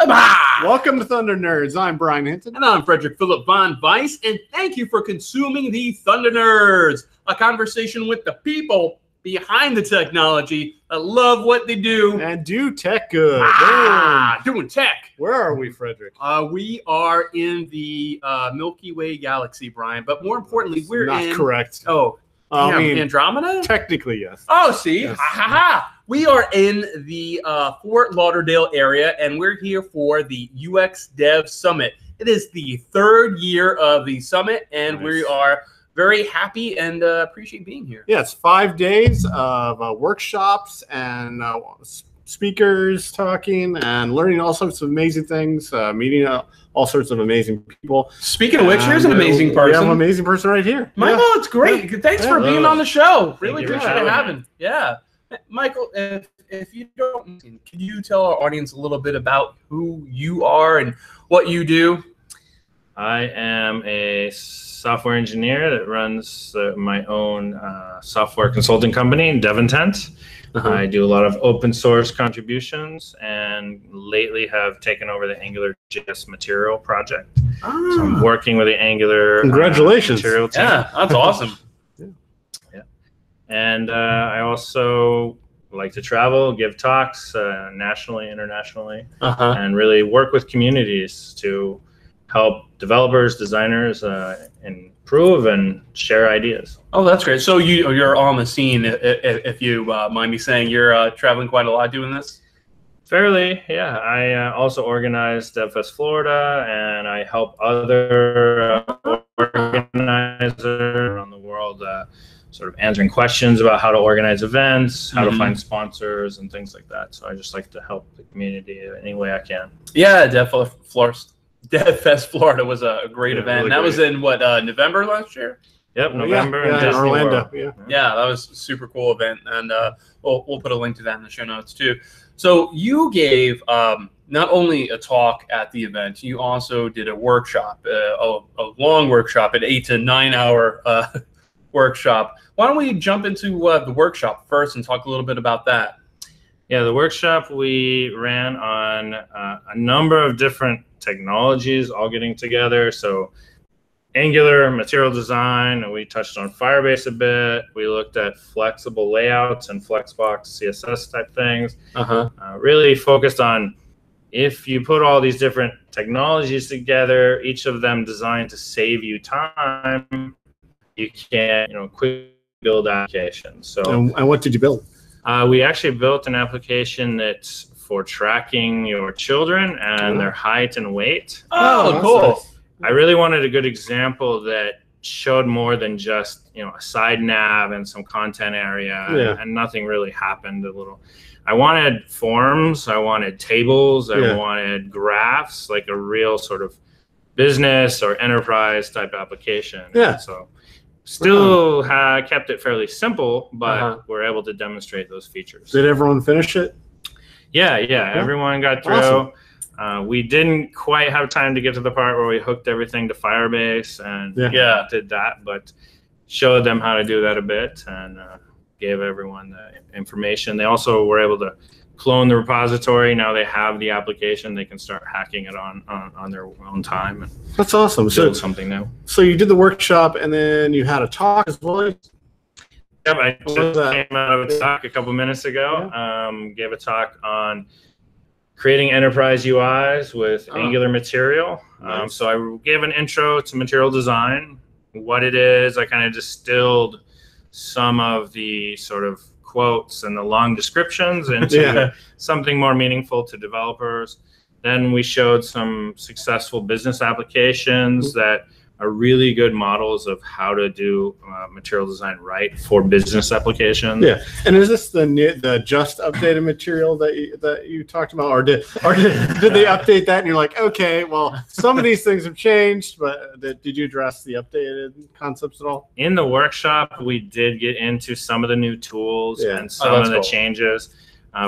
Welcome to Thunder Nerds. I'm Brian Hinton. And I'm Frederick Philip Von Weiss. And thank you for consuming the Thunder Nerds, a conversation with the people behind the technology that love what they do. And do tech good. Doing tech. Where are we, Frederick? We are in the Milky Way galaxy, Brian. But more importantly, we're not in... correct. Oh, I mean, Andromeda? Technically, yes. Oh, see? Yes. We are in the Fort Lauderdale area, and we're here for the UX+DEV Summit. It is the third year of the summit, and we are very happy and appreciate being here. Yeah, it's 5 days of workshops and speakers talking and learning all sorts of amazing things, meeting all sorts of amazing people. Speaking of which, here's an amazing person. We have an amazing person right here. Michael, it's great. Yeah. Thanks for being on the show. Really appreciate having. Yeah. Michael, if you don't, can you tell our audience a little bit about who you are and what you do? I am a software engineer that runs my own software consulting company, DevIntent. I do a lot of open source contributions and lately have taken over the AngularJS Material project. So I'm working with the Angular Material team. Yeah, that's awesome. And I also like to travel, give talks nationally, internationally, and really work with communities to help developers, designers improve and share ideas. Oh, that's great. So you're on the scene, if you mind me saying. You're traveling quite a lot doing this? Fairly, yeah. I also organize DevFest Florida, and I help other organizers around the world sort of answering questions about how to organize events, how to find sponsors, and things like that. So I just like to help the community any way I can. Yeah, DevFest Florida was a great event. Really that was in, what, November last year? Yep, November in Disney Orlando. Yeah, that was a super cool event. And we'll put a link to that in the show notes, too. So you gave not only a talk at the event, you also did a workshop, a long workshop, an 8 to 9 hour workshop. Why don't we jump into the workshop first and talk a little bit about that? Yeah, the workshop we ran on a number of different technologies all getting together. So Angular, material design, and we touched on Firebase a bit. We looked at flexible layouts and Flexbox CSS type things. Really focused on if you put all these different technologies together, each of them designed to save you time, you can quick build applications. So and what did you build? We actually built an application that's for tracking your children and their height and weight. Oh, cool. Nice. I really wanted a good example that showed more than just a side nav and some content area, and nothing really happened. I wanted forms, I wanted tables, I wanted graphs, like a real sort of business or enterprise type application. So still kept it fairly simple, but we're able to demonstrate those features. Did everyone finish it? Yeah. Everyone got through. Awesome. We didn't quite have time to get to the part where we hooked everything to Firebase and did that, but showed them how to do that a bit and gave everyone the information. They also were able to clone the repository. Now they have the application. They can start hacking it on their own time. And that's awesome. Build something new. So you did the workshop and then you had a talk as well? Yep, I just came out of a talk a couple minutes ago. Gave a talk on creating enterprise UIs with Angular Material. So I gave an intro to material design, what it is. I kind of distilled some of the sort of quotes and the long descriptions into something more meaningful to developers. Then we showed some successful business applications that are really good models of how to do material design right for business applications. Yeah, and is this the just updated material that you talked about, or did they update that and you're like, okay, well, some of these things have changed, but did you address the updated concepts at all? In the workshop, we did get into some of the new tools and some of the changes.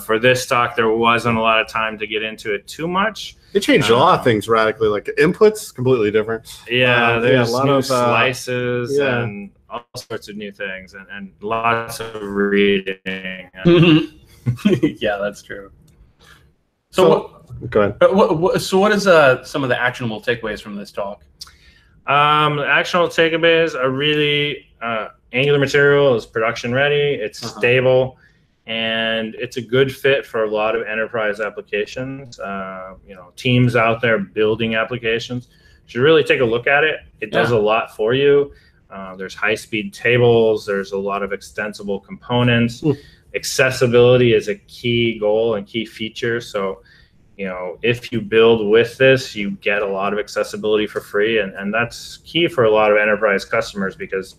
For this talk, there wasn't a lot of time to get into it too much. It changed a lot of things radically, like inputs, completely different. Yeah, there's a lot of slices and all sorts of new things, and lots of reading. Yeah, that's true. So Go ahead. So what is some of the actionable takeaways from this talk? The actionable takeaways are really Angular Material is production ready. It's stable, and it's a good fit for a lot of enterprise applications. Teams out there building applications should really take a look at it. It does a lot for you. There's high-speed tables. There's a lot of extensible components. Accessibility is a key goal and key feature. So, if you build with this, you get a lot of accessibility for free. And that's key for a lot of enterprise customers because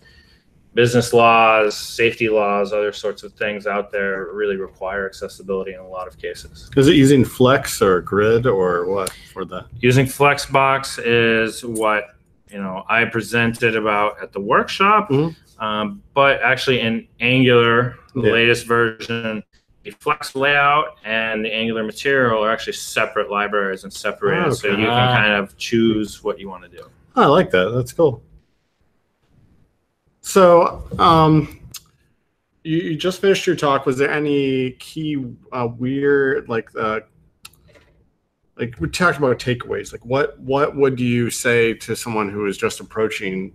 business laws, safety laws, other sorts of things out there really require accessibility in a lot of cases. Is it using Flex or Grid or what for that? Using Flexbox is what I presented about at the workshop. But actually in Angular, the latest version, the Flex layout and the Angular Material are actually separate libraries and separated, so you can kind of choose what you want to do. I like that. That's cool. So you just finished your talk. Was there any key weird we talked about takeaways? Like what would you say to someone who is just approaching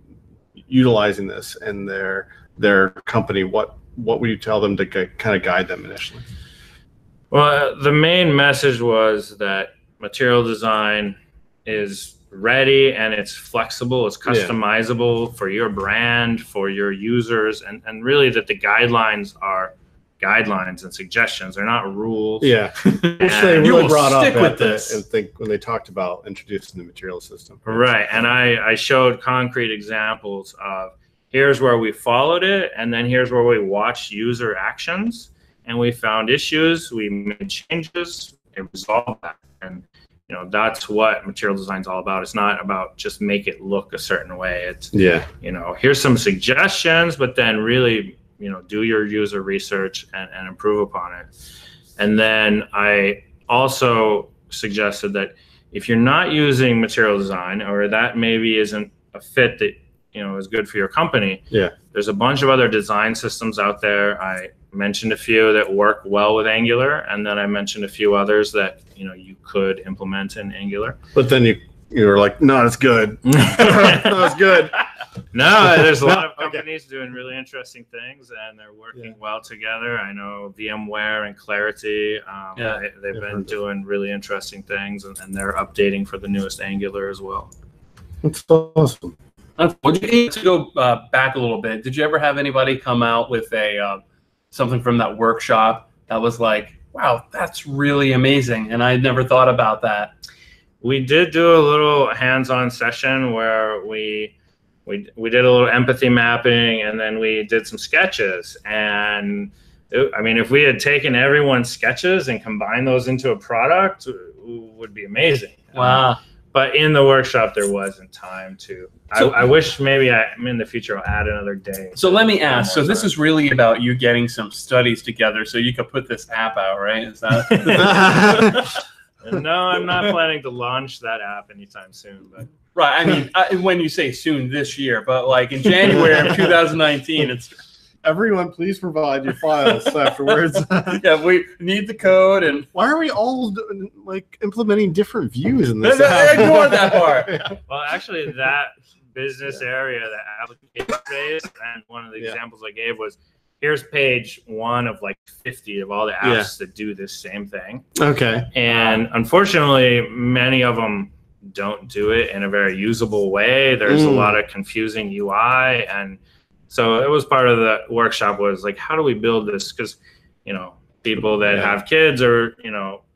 utilizing this in their company? What would you tell them to kind of guide them initially? Well, the main message was that material design is ready and it's flexible, it's customizable for your brand, for your users, and really that the guidelines are guidelines and suggestions. They're not rules. Yeah, which they really brought up with this, and think when they talked about introducing the material system. Right, and I showed concrete examples of here's where we followed it, and then here's where we watched user actions, and we found issues, we made changes, and resolved that. And that's what material design is all about. It's not about just make it look a certain way. It's here's some suggestions, but then really do your user research and improve upon it. And then I also suggested that if you're not using material design, or that maybe isn't a fit that is good for your company, there's a bunch of other design systems out there. I mentioned a few that work well with Angular, and then I mentioned a few others that you could implement in Angular. But then you were like, no, it's good. No, it's good. No, there's a lot of companies doing really interesting things, and they're working well together. I know VMware and Clarity, they've been doing really interesting things, and they're updating for the newest Angular as well. That's awesome. To go back a little bit, did you ever have anybody come out with something from that workshop that was like, wow, that's really amazing, and I had never thought about that? We did do a little hands-on session where we did a little empathy mapping, and then we did some sketches. And if we had taken everyone's sketches and combined those into a product, it would be amazing. Wow. But in the workshop, there wasn't time to. So, I wish maybe in the future I'll add another day. So let me ask. So this is really about you getting some studies together so you could put this app out, right? Is that? No, I'm not planning to launch that app anytime soon. But right. When you say soon, this year, but like in January of 2019, it's. Everyone, please provide your files afterwards. Yeah, we need the code. And why are we all implementing different views in this? Ignore that part. Well, actually, that business area, the application phase, and one of the examples I gave was, here's page 1 of 50 of all the apps that do this same thing. Okay. And unfortunately, many of them don't do it in a very usable way. There's a lot of confusing UI, and so it was part of the workshop was like, how do we build this? Because, people that have kids are,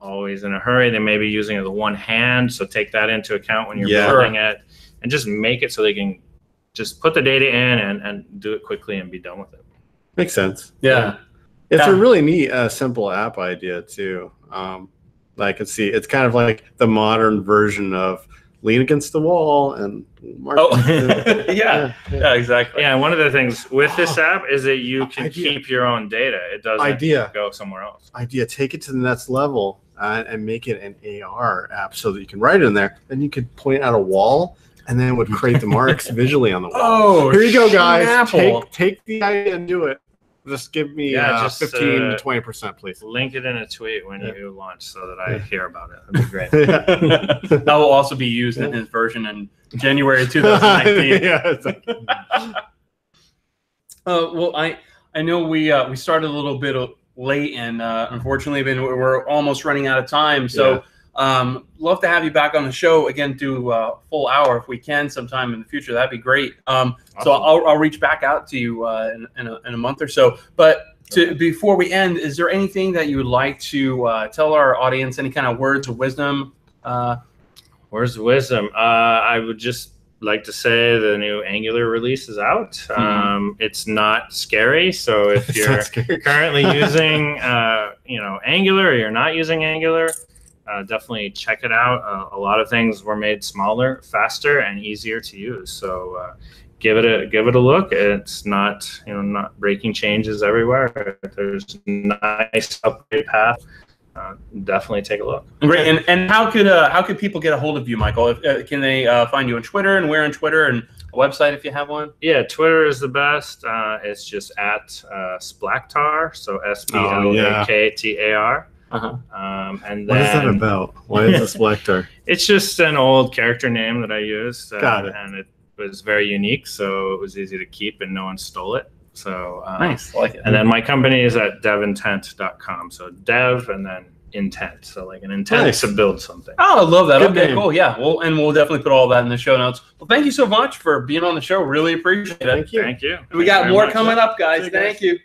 always in a hurry. They may be using it with one hand. So take that into account when you're building it, and just make it so they can just put the data in and do it quickly and be done with it. Makes sense. Yeah. It's a really neat, simple app idea too. I can see it's kind of like the modern version of lean against the wall and yeah, exactly. Yeah, one of the things with this app is that you can keep your own data. It doesn't go somewhere else. Take it to the next level and make it an AR app so that you can write it in there. Then you could point out a wall, and then it would create the marks visually on the wall. Oh, here you go, guys. Take the idea and do it. Just give me just 15 to 20%, please. Link it in a tweet when you launch so that I hear about it. That'd be great. That will also be used in his version in January 2019. Well, I know we started a little bit late, and unfortunately, we're almost running out of time. So, love to have you back on the show again. Do a full hour if we can sometime in the future. That'd be great. Awesome. So I'll reach back out to you in a month or so. But before we end, is there anything that you would like to tell our audience? Any kind of words of wisdom? Words of wisdom. I would just like to say the new Angular release is out. It's not scary. So if you're currently using Angular, or you're not using Angular, definitely check it out. A lot of things were made smaller, faster, and easier to use. So give it a look. It's not not breaking changes everywhere. There's a nice upgrade path. Definitely take a look. Great. And how could people get a hold of you, Michael? Can they find you on Twitter, and where on Twitter, and a website if you have one? Yeah, Twitter is the best. It's just at Splaktar, so SPLAKTAR. And then, what is that about? Why is this Splaktar? It's just an old character name that I used. Got it. And it was very unique, so it was easy to keep, and no one stole it. So nice, I like it. And then my company is at DevIntent.com. So dev and then intent. So like an intent to build something. Oh, I love that. Good Okay, name. cool. Yeah. We'll definitely put all that in the show notes. Well, thank you so much for being on the show. Really appreciate it. Thank you. Thank you. We got more coming up, guys. Thank you.